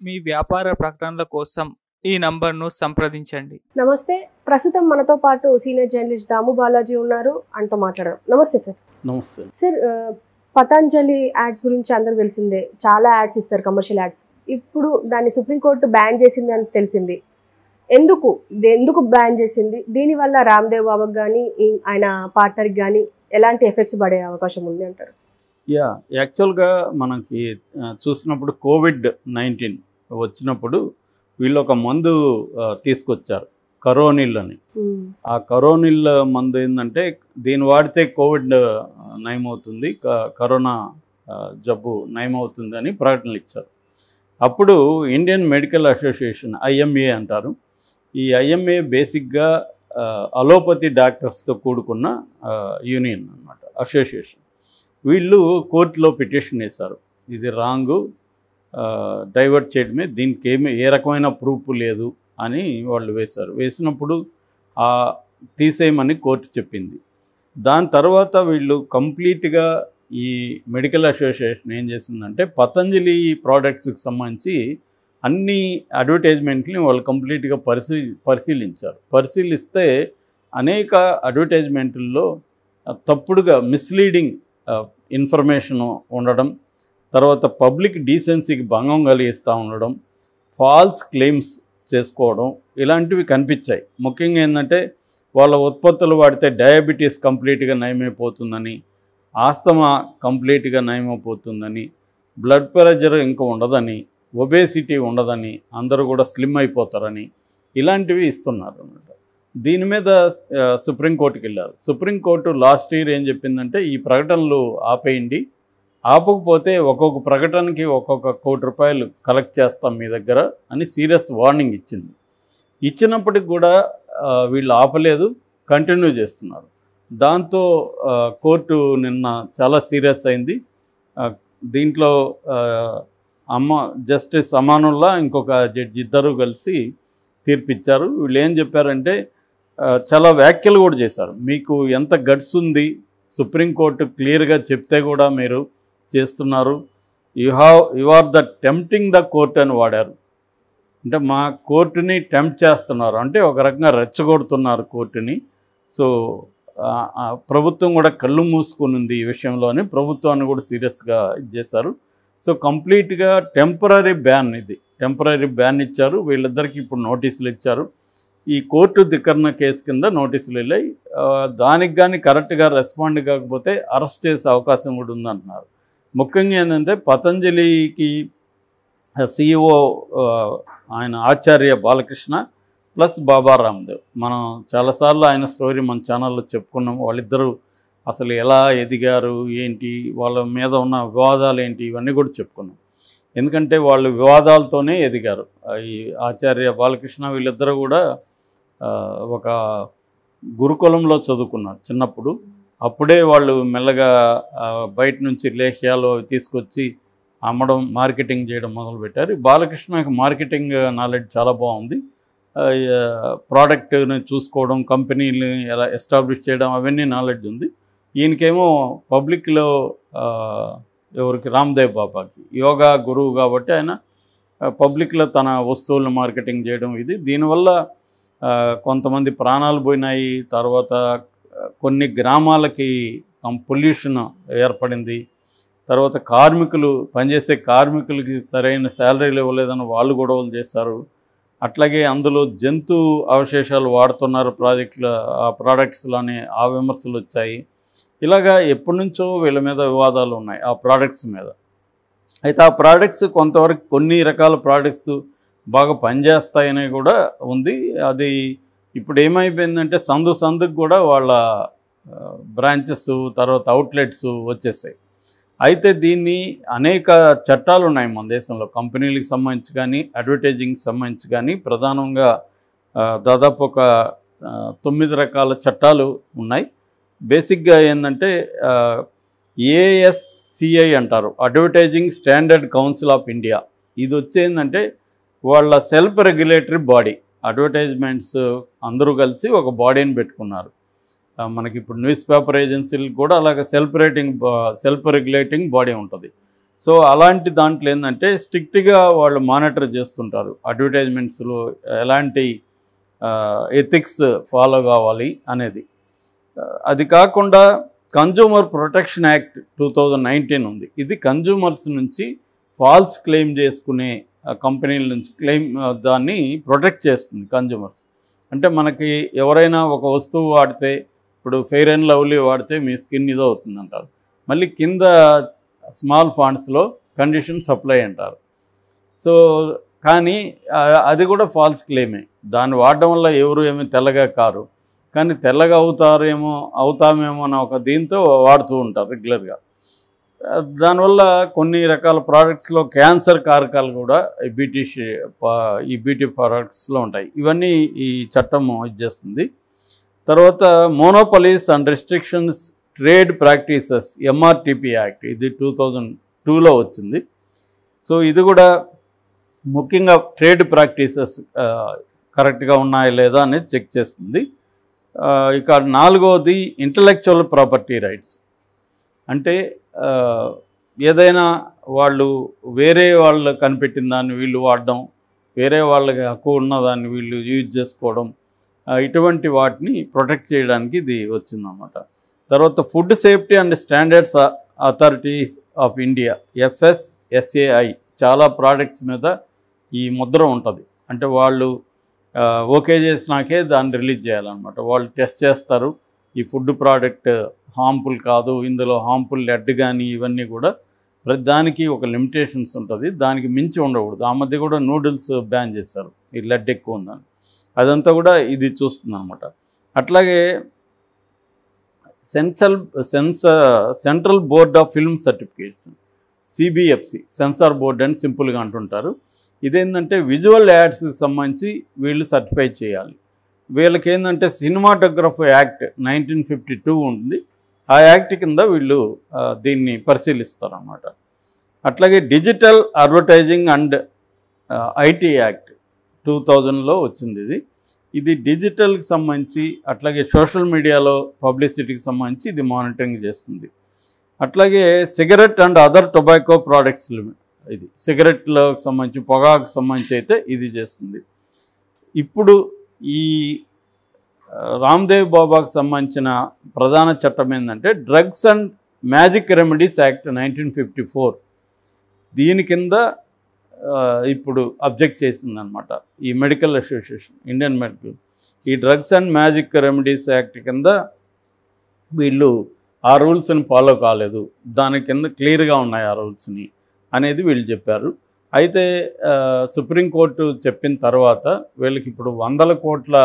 మీ వ్యాపార ప్రకటనల కోసం ఈ నంబర్ను సంప్రదించండి. నమస్తే. ప్రస్తుతం మనతో పాటు సీనియర్ జర్నలిస్ట్ దాము బాలాజీ ఉన్నారు. ఆయనతో మాట్లాడదాం. నమస్తే సార్. నమస్తే సార్, పతంజలి యాడ్స్ గురించి అందరికి తెలిసిందే. చాలా యాడ్స్ ఇస్తారు, కమర్షియల్ యాడ్స్. ఇప్పుడు దాన్ని సుప్రీంకోర్టు బ్యాన్ చేసింది అని తెలిసింది. ఎందుకు బ్యాన్ చేసింది? దీనివల్ల రామ్దేవ్ బాబాకి కానీ ఆయన పార్ట్నర్కి కానీ ఎలాంటి ఎఫెక్ట్స్ పడే అవకాశం ఉంది అంటారు? యాక్చువల్గా మనకి చూసినప్పుడు కోవిడ్-19 వచ్చినప్పుడు వీళ్ళు ఒక మందు తీసుకొచ్చారు, కరోనిల్ అని. ఆ కరోనిల్ మందు ఏంటంటే దీన్ని వాడితే కోవిడ్ నయమవుతుంది, కరోనా జబ్బు నయమవుతుంది అని ప్రకటనలు ఇచ్చారు. అప్పుడు ఇండియన్ మెడికల్ అసోసియేషన్, IMA అంటారు. ఈ IMA బేసిక్గా అలోపతి డాక్టర్స్తో కూడుకున్న యూనియన్ అన్నమాట, అసోసియేషన్. వీళ్ళు కోర్టులో పిటిషన్ వేశారు, ఇది రాంగు, డైవర్ట్ చేయడమే, దీనికి ఏ రకమైన ప్రూఫ్ లేదు అని వాళ్ళు వేసినప్పుడు తీసేయమని కోర్టు చెప్పింది. దాని తర్వాత వీళ్ళు కంప్లీట్గా ఈ మెడికల్ అసోసియేషన్ ఏం చేసిందంటే పతంజలి ప్రోడక్ట్స్కి సంబంధించి అన్ని అడ్వర్టైజ్మెంట్ని వాళ్ళు కంప్లీట్గా పరిశీలిస్తే అనేక అడ్వర్టైజ్మెంట్లలో తప్పుడుగా మిస్లీడింగ్ ఇన్ఫర్మేషన్ ఉండడం, తర్వాత పబ్లిక్ డీసెన్సీకి భంగం కలిగిస్తూ ఉండడం, ఫాల్స్ క్లెయిమ్స్ చేసుకోవడం, ఇలాంటివి కనిపించాయి. ముఖ్యంగా ఏంటంటే వాళ్ళ ఉత్పత్తులు వాడితే డయాబెటీస్ కంప్లీట్గా నయమైపోతుందని, ఆస్తమా కంప్లీట్గా నయమైపోతుందని, బ్లడ్ ప్రెషర్ ఇంకా ఉండదని, ఒబేసిటీ ఉండదని, అందరూ కూడా స్లిమ్ అయిపోతారని, ఇలాంటివి ఇస్తున్నారు అన్నమాట. దీని మీద సుప్రీంకోర్టుకి వెళ్ళారు. సుప్రీంకోర్టు లాస్ట్ ఇయర్ ఏం చెప్పిందంటే ఈ ప్రకటనలు ఆపేయండి, ఆపకపోతే ఒక్కొక్క ప్రకటనకి ఒక్కొక్క ₹1 కోటి కలెక్ట్ చేస్తాం మీ దగ్గర అని సీరియస్ వార్నింగ్ ఇచ్చింది. ఇచ్చినప్పటికి కూడా వీళ్ళు ఆపలేదు, కంటిన్యూ చేస్తున్నారు. దాంతో కోర్టు నిన్న చాలా సీరియస్ అయింది. దీంట్లో జస్టిస్ అమానుల్లా ఇంకొక జడ్జి ఇద్దరు కలిసి తీర్పిచ్చారు. వీళ్ళు ఏం చెప్పారంటే చాలా వ్యాఖ్యలు కూడా చేశారు. మీకు ఎంత గట్స్ ఉంది, సుప్రీంకోర్టు క్లియర్గా చెప్తే కూడా మీరు చేస్తున్నారు, you are the tempting the court అని వాడారు. అంటే మా కోర్టుని టెంప్ట్ చేస్తున్నారు, అంటే ఒక రకంగా రెచ్చగొడుతున్నారు కోర్టుని. సో ప్రభుత్వం కూడా కళ్ళు మూసుకుని ఉంది ఈ విషయంలోనే, ప్రభుత్వాన్ని కూడా సీరియస్గా చేశారు. సో కంప్లీట్గా టెంపరరీ బ్యాన్ ఇచ్చారు. వీళ్ళిద్దరికీ ఇప్పుడు నోటీసులు ఇచ్చారు. ఈ కోర్టు ధిక్కరణ కేసు కింద నోటీసులు వెళ్ళాయి. దానికి కానీ కరెక్ట్గా రెస్పాండ్ కాకపోతే అరెస్ట్ చేసే అవకాశం కూడా ఉందంటున్నారు. ముఖ్యంగా ఏంటంటే పతంజలికి CEO ఆయన ఆచార్య బాలకృష్ణ ప్లస్ బాబా రామ్దేవ్. మనం చాలాసార్లు ఆయన స్టోరీ మన ఛానల్లో చెప్పుకున్నాం. వాళ్ళిద్దరూ అసలు ఎలా ఎదిగారు ఏంటి, వాళ్ళ మీద ఉన్న వివాదాలు ఏంటి, ఇవన్నీ కూడా చెప్పుకున్నాం. ఎందుకంటే వాళ్ళు వివాదాలతోనే ఎదిగారు. ఈ ఆచార్య బాలకృష్ణ వీళ్ళిద్దరూ కూడా ఒక గురుకులంలో చదువుకున్నారు చిన్నప్పుడు. అప్పుడే వాళ్ళు మెల్లగా బయట నుంచి లేహ్యాలు తీసుకొచ్చి అమ్మడం, మార్కెటింగ్ చేయడం మొదలుపెట్టారు. బాలకృష్ణకి మార్కెటింగ్ నాలెడ్జ్ చాలా బాగుంది. ప్రోడక్ట్ని చూసుకోవడం, కంపెనీని ఎలా ఎస్టాబ్లిష్ చేయడం, అవన్నీ నాలెడ్జ్ ఉంది. ఈయనకేమో పబ్లిక్లో ఎవరికి, రామ్దేవ్ బాబాకి యోగా గురువు కాబట్టి ఆయన పబ్లిక్లో తన వస్తువులను మార్కెటింగ్ చేయడం ఇది. దీనివల్ల కొంతమంది ప్రాణాలు పోయినాయి. తర్వాత కొన్ని గ్రామాలకి పొల్యూషన్ ఏర్పడింది. తర్వాత పనిచేసే కార్మికులకి సరైన శాలరీలు ఇవ్వలేదని వాళ్ళు గొడవలు చేశారు. అట్లాగే అందులో జంతు అవశేషాలు వాడుతున్నారు ఆ ప్రోడక్ట్స్లోనే, ఆ విమర్శలు వచ్చాయి. ఇలాగా ఎప్పటి నుంచో వీళ్ళ మీద వివాదాలు ఉన్నాయి ఆ ప్రోడక్ట్స్ మీద. అయితే ఆ ప్రోడక్ట్స్ కొంతవరకు కొన్ని రకాల ప్రోడక్ట్స్ బాగా పనిచేస్తాయని కూడా ఉంది. అది ఇప్పుడు ఏమైపోయిందంటే సందుకు కూడా వాళ్ళ బ్రాంచెస్, తర్వాత అవుట్లెట్స్ వచ్చేసాయి. అయితే దీన్ని అనేక చట్టాలు ఉన్నాయి మన దేశంలో, కంపెనీలకు సంబంధించి కానీ, అడ్వర్టైజింగ్కి సంబంధించి కానీ. ప్రధానంగా దాదాపు ఒక 9 రకాల చట్టాలు ఉన్నాయి. బేసిక్గా ఏంటంటే ASCI అంటారు, advertising standard council of India. ఇది వచ్చేందంటే వాళ్ళ సెల్ఫ్ రెగ్యులేటరీ బాడీ. అడ్వర్టైజ్మెంట్స్ అందరూ కలిసి ఒక బాడీని పెట్టుకున్నారు. మనకి ఇప్పుడు న్యూస్ పేపర్ ఏజెన్సీలకు కూడా అలాగే సెల్ఫ్ రెగ్యులేటింగ్ బాడీ ఉంటుంది. సో అలాంటి దాంట్లో ఏంటంటే స్ట్రిక్ట్గా వాళ్ళు మానిటర్ చేస్తుంటారు, అడ్వర్టైజ్మెంట్స్లో ఎలాంటి ఎథిక్స్ ఫాలో కావాలి అనేది. అది కాకుండా కన్జ్యూమర్ ప్రొటెక్షన్ యాక్ట్ 2019 ఉంది. ఇది కన్జ్యూమర్స్ నుంచి ఫాల్స్ క్లెయిమ్ చేసుకునే కంపెనీల నుంచి దాన్ని ప్రొటెక్ట్ చేస్తుంది కన్జ్యూమర్స్. అంటే మనకి ఎవరైనా ఒక వస్తువు వాడితే, ఇప్పుడు ఫెయిర్ అండ్ లవ్లీ వాడితే మీ స్కిన్ ఇదో అవుతుంది అంటారు, మళ్ళీ కింద స్మాల్ ఫాంట్స్లో కండిషన్ సప్లై అంటారు. సో కానీ అది కూడా ఫాల్స్ క్లెయిమే. దాన్ని వాడడం వల్ల ఎవరు ఏమీ తెల్లగా కారు, కానీ తెల్లగా అవుతామేమో అన్న ఒక దీంతో వాడుతూ ఉంటారు రెగ్యులర్గా. దానివల్ల కొన్ని రకాల ప్రోడక్ట్స్లో క్యాన్సర్ కారకాలు కూడా ఈ బ్యూటీ ప్రోడక్ట్స్లో ఉంటాయి. ఇవన్నీ ఈ చట్టం ఇచ్చేస్తుంది. తర్వాత monopolies and restrictions trade practices MRTP act, ఇది 2002లో వచ్చింది. సో ఇది కూడా ముఖ్యంగా ట్రేడ్ ప్రాక్టీసెస్ కరెక్ట్గా ఉన్నాయా లేదా అనేది చెక్ చేస్తుంది. ఇక 4వది ఇంటలెక్చువల్ ప్రాపర్టీ రైట్స్. అంటే ఏదైనా వాళ్ళు వేరే వాళ్ళు కనిపెట్టిన దాన్ని వీళ్ళు వాడడం, వేరే వాళ్ళకి హక్కు ఉన్నదాన్ని వీళ్ళు యూజ్ చేసుకోవడం, ఇటువంటి వాటిని ప్రొటెక్ట్ చేయడానికి ఇది వచ్చిందన్నమాట. తర్వాత food safety and standards authorities of India FSSAI చాలా ప్రోడక్ట్స్ మీద ఈ ముద్ర ఉంటుంది. అంటే వాళ్ళు ఓకే చేసినాకే దాన్ని రిలీజ్ చేయాలన్నమాట. వాళ్ళు టెస్ట్ చేస్తారు, ఈ ఫుడ్ ప్రోడక్ట్ హార్మ్ఫుల్ కాదు, ఇందులో హార్మ్ఫుల్ లెడ్ కానీ ఇవన్నీ కూడా ప్రతి దానికి ఒక లిమిటేషన్స్ ఉంటుంది, దానికి మించి ఉండకూడదు. ఆ మధ్య కూడా నూడిల్స్ బ్యాన్ చేశారు, ఈ లెడ్ ఎక్కువ ఉందని. అదంతా కూడా ఇది చూస్తుంది అనమాట. అట్లాగే central board of film certification, CBFC, censor board అని సింపుల్గా అంటుంటారు. ఇదేంటంటే విజువల్ యాడ్స్కి సంబంధించి వీళ్ళు సర్టిఫై చేయాలి. వీళ్ళకి ఏంటంటే సినిమాటోగ్రఫీ యాక్ట్ 1952 ఉంది, ఆ యాక్ట్ కింద వీళ్ళు దీన్ని పరిశీలిస్తారన్నమాట. అట్లాగే digital advertising and IT act 2000లో వచ్చింది. ఇది డిజిటల్కి సంబంధించి, అట్లాగే సోషల్ మీడియాలో పబ్లిసిటీకి సంబంధించి ఇది మానిటరింగ్ చేస్తుంది. అట్లాగే cigarette and other tobacco products, ఇది సిగరెట్లకు సంబంధించి, పొగాకు సంబంధించి అయితే ఇది చేస్తుంది. ఇప్పుడు ఈ రామ్దేవ్ బాబాకు సంబంధించిన ప్రధాన చట్టం ఏంటంటే drugs and magic remedies act 1954. దీని కింద ఇప్పుడు అబ్జెక్ట్ చేసిందనమాట ఈ మెడికల్ అసోసియేషన్, ఇండియన్ మెడికల్. ఈ drugs and magic remedies act కింద వీళ్ళు ఆ రూల్స్ని ఫాలో కాలేదు, దాని కింద క్లియర్గా ఉన్నాయి ఆ రూల్స్ని అనేది వీళ్ళు చెప్పారు. అయితే సుప్రీంకోర్టు చెప్పిన తర్వాత వీళ్ళకి ఇప్పుడు 100 కోట్ల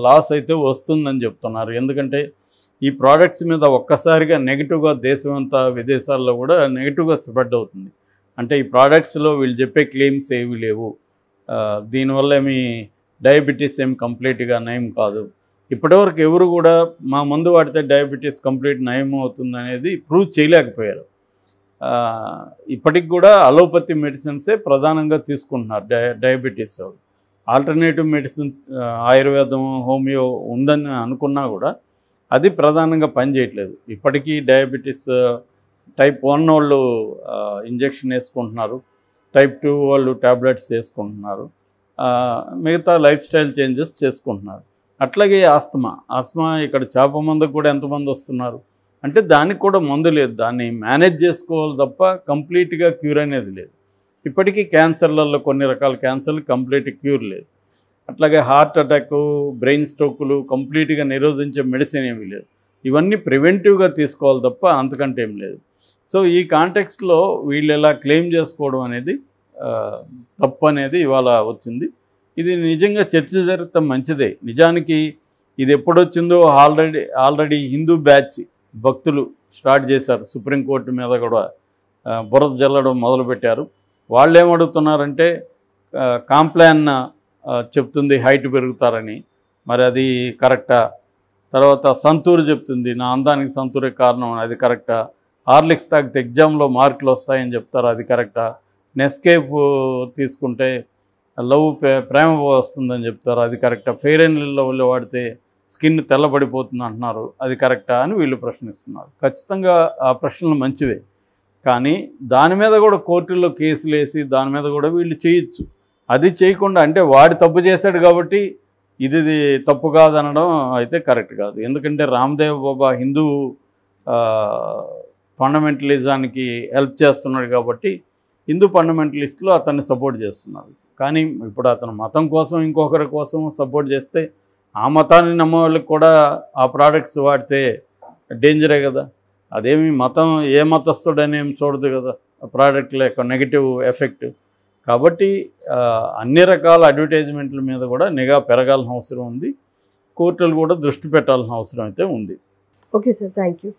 లాస్ అయితే వస్తుందని చెప్తున్నారు. ఎందుకంటే ఈ ప్రోడక్ట్స్ మీద ఒక్కసారిగా నెగిటివ్గా దేశమంతా విదేశాల్లో కూడా నెగిటివ్గా స్ప్రెడ్ అవుతుంది. అంటే ఈ ప్రోడక్ట్స్లో వీళ్ళు చెప్పే క్లెయిమ్స్ ఏవి లేవు, దీనివల్ల ఏమి డయాబెటీస్ ఏమి కంప్లీట్గా నయం కాదు, ఇప్పటివరకు ఎవరు కూడా మా మందు వాడితే డయాబెటీస్ కంప్లీట్ నయం అవుతుంది అనేది ప్రూవ్ చేయలేకపోయారు. ఇప్పటికి కూడా అలోపతి మెడిసిన్సే ప్రధానంగా తీసుకుంటున్నారు డయాబెటీస్. ఆల్టర్నేటివ్ మెడిసిన్ ఆయుర్వేదం, హోమియో ఉందని అనుకున్నా కూడా అది ప్రధానంగా పనిచేయట్లేదు. ఇప్పటికీ డయాబెటీస్ టైప్ 1 వాళ్ళు ఇంజెక్షన్ వేసుకుంటున్నారు, టైప్ 2 వాళ్ళు ట్యాబ్లెట్స్ వేసుకుంటున్నారు, మిగతా లైఫ్ స్టైల్ చేంజెస్ చేసుకుంటున్నారు. అట్లాగే ఆస్తమా ఇక్కడ చేప మందుకు కూడా ఎంతమంది వస్తున్నారు అంటే దానికి కూడా మందు లేదు, దాన్ని మేనేజ్ చేసుకోవాలి తప్ప కంప్లీట్గా క్యూర్ అనేది లేదు. ఇప్పటికీ క్యాన్సర్లలో కొన్ని రకాల క్యాన్సర్లు కంప్లీట్ క్యూర్ లేదు. అట్లాగే హార్ట్ అటాక్, బ్రెయిన్ స్ట్రోకులు కంప్లీట్గా నిరోధించే మెడిసిన్ ఏమీ లేదు. ఇవన్నీ ప్రివెంటివ్గా తీసుకోవాలి తప్ప అంతకంటే ఏం లేదు. సో ఈ కాంటెక్స్ట్లో వీళ్ళు ఎలా క్లెయిమ్ చేసుకోవడం అనేది తప్పు అనేది ఇవాళ వచ్చింది. ఇది నిజంగా చర్చ జరిగితే మంచిదే. నిజానికి ఇది ఎప్పుడొచ్చిందో ఆల్రెడీ హిందూ బ్యాచ్ భక్తులు స్టార్ట్ చేశారు, సుప్రీంకోర్టు మీద కూడా బురద జల్లడం మొదలుపెట్టారు. వాళ్ళు ఏమడుగుతున్నారంటే కాంప్లాన్ చెప్తుంది హైట్ పెరుగుతారని, మరి అది కరెక్టా? తర్వాత సంతూర్ చెప్తుంది నా అందానికి సంతూరే కారణం, అది కరెక్టా? హార్లిక్స్ తాగితే ఎగ్జామ్లో మార్కులు వస్తాయని చెప్తారు, అది కరెక్టా? నెస్కేఫ్ తీసుకుంటే ప్రేమ వస్తుందని చెప్తారు, అది కరెక్టా? ఫెయిర్ అండ్ లవ్లీ వాడితే స్కిన్ తెల్లబడిపోతుంది అంటున్నారు, అది కరెక్టా అని వీళ్ళు ప్రశ్నిస్తున్నారు. ఖచ్చితంగా ఆ ప్రశ్నలు మంచివే. కానీ దాని మీద కూడా కోర్టుల్లో కేసులు వేసి దాని మీద కూడా వీళ్ళు చేయొచ్చు. అది చేయకుండా అంటే వాడు తప్పు చేశాడు కాబట్టి ఇది తప్పు కాదనడం అయితే కరెక్ట్ కాదు. ఎందుకంటే రామ్దేవ్ బాబా హిందూ ఫండమెంటలిజానికి హెల్ప్ చేస్తున్నాడు కాబట్టి హిందూ ఫండమెంటలిస్టులు అతన్ని సపోర్ట్ చేస్తున్నారు. కానీ ఇప్పుడు అతను మతం కోసం ఇంకొకరి కోసం సపోర్ట్ చేస్తే ఆ మతాన్ని నమ్మే వాళ్ళకి కూడా ఆ ప్రోడక్ట్స్ వాడితే డేంజరే కదా. అదేమి మతం ఏ మతస్థుడని ఏమి చూడదు కదా ఆ ప్రోడక్ట్ల యొక్క నెగిటివ్ ఎఫెక్ట్. కాబట్టి అన్ని రకాల అడ్వర్టైజ్మెంట్ల మీద కూడా నిఘా పెరగాల్సిన అవసరం ఉంది. కోర్టులు కూడా దృష్టి పెట్టాల్సిన అవసరం అయితే ఉంది. Okay sir, thank you.